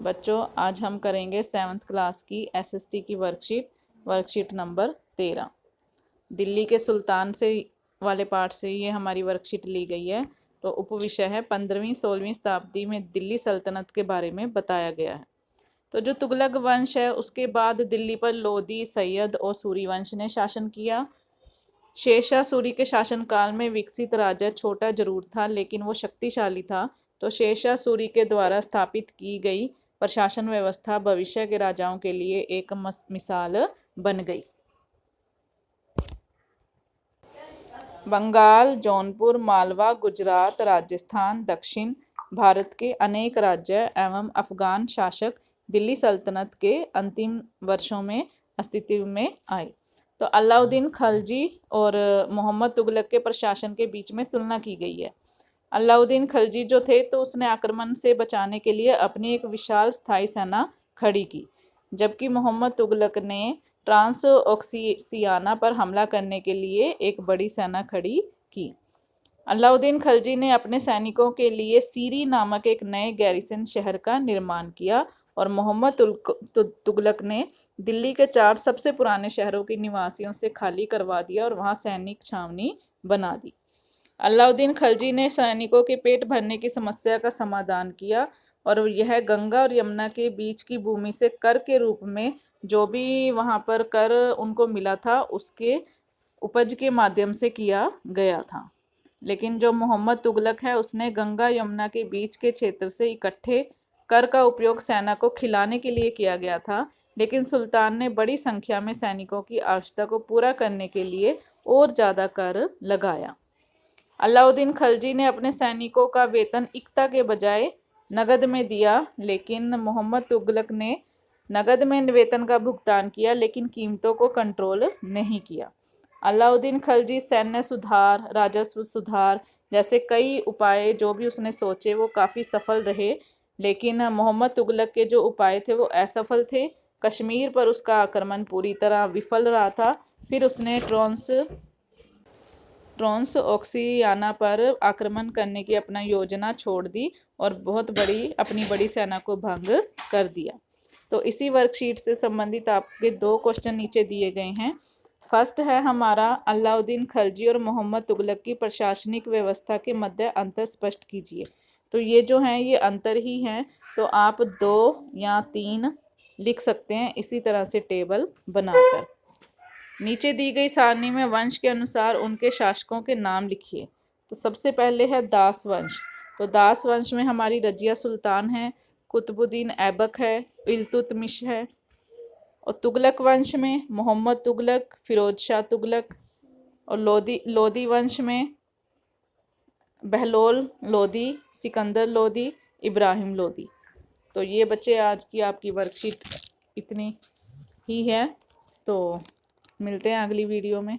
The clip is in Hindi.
बच्चों आज हम करेंगे 7th क्लास की एसएसटी की वर्कशीट नंबर 13। दिल्ली के सुल्तान से वाले पार्ट से ये हमारी वर्कशीट ली गई है। तो उपविषय है 15वीं-16वीं शताब्दी में दिल्ली सल्तनत के बारे में बताया गया है। तो जो तुगलक वंश है उसके बाद दिल्ली पर लोदी, सैयद और सूरी वंश ने शासन किया। शेरशाह सूरी के शासनकाल में विकसित राज्य छोटा जरूर था लेकिन वो शक्तिशाली था। तो शेरशाह सूरी के द्वारा स्थापित की गई प्रशासन व्यवस्था भविष्य के राजाओं के लिए एक मिसाल बन गई। बंगाल, जौनपुर, मालवा, गुजरात, राजस्थान, दक्षिण भारत के अनेक राज्य एवं अफगान शासक दिल्ली सल्तनत के अंतिम वर्षों में अस्तित्व में आए। तो अलाउद्दीन खलजी और मोहम्मद तुगलक के प्रशासन के बीच में तुलना की गई है। अलाउद्दीन खलजी जो थे तो उसने आक्रमण से बचाने के लिए अपनी एक विशाल स्थायी सेना खड़ी की, जबकि मोहम्मद तुगलक ने ट्रांस ओक्सियाना पर हमला करने के लिए एक बड़ी सेना खड़ी की। अलाउद्दीन खलजी ने अपने सैनिकों के लिए सीरी नामक एक नए गैरिसन शहर का निर्माण किया और मोहम्मद तुगलक ने दिल्ली के 4 सबसे पुराने शहरों के निवासियों से खाली करवा दिया और वहां सैनिक छावनी बना दी। अलाउद्दीन खलजी ने सैनिकों के पेट भरने की समस्या का समाधान किया और यह गंगा और यमुना के बीच की भूमि से कर के रूप में जो भी वहां पर कर उनको मिला था उसके उपज के माध्यम से किया गया था। लेकिन जो मोहम्मद तुगलक है उसने गंगा यमुना के बीच के क्षेत्र से इकट्ठे कर का उपयोग सेना को खिलाने के लिए किया गया था, लेकिन सुल्तान ने बड़ी संख्या में सैनिकों की आवश्यकता को पूरा करने के लिए और ज़्यादा कर लगाया। अलाउद्दीन खलजी ने अपने सैनिकों का वेतन इक्ता के बजाय नगद में दिया, लेकिन मोहम्मद तुगलक ने नगद में वेतन का भुगतान किया लेकिन कीमतों को कंट्रोल नहीं किया। अलाउद्दीन खलजी सैन्य सुधार, राजस्व सुधार जैसे कई उपाय जो भी उसने सोचे वो काफ़ी सफल रहे, लेकिन मोहम्मद तुगलक के जो उपाय थे वो असफल थे। कश्मीर पर उसका आक्रमण पूरी तरह विफल रहा था। फिर उसने ट्रांस ओक्सियाना पर आक्रमण करने की अपना योजना छोड़ दी और अपनी बड़ी सेना को भंग कर दिया। तो इसी वर्कशीट से संबंधित आपके 2 क्वेश्चन नीचे दिए गए हैं। फर्स्ट है हमारा अलाउद्दीन खलजी और मोहम्मद तुगलक की प्रशासनिक व्यवस्था के मध्य अंतर स्पष्ट कीजिए। तो ये जो हैं ये अंतर ही हैं, तो आप 2 या 3 लिख सकते हैं इसी तरह से टेबल बनाकर। नीचे दी गई सारणी में वंश के अनुसार उनके शासकों के नाम लिखिए। तो सबसे पहले है दास वंश। तो दास वंश में हमारी रजिया सुल्तान है, कुतुबुद्दीन ऐबक है, इल्तुतमिश है। और तुगलक वंश में मोहम्मद तुगलक, फिरोज शाह तुगलक। और लोदी वंश में बहलोल लोदी, सिकंदर लोदी, इब्राहिम लोदी। तो ये बच्चे आज की आपकी वर्कशीट इतनी ही है। तो मिलते हैं अगली वीडियो में।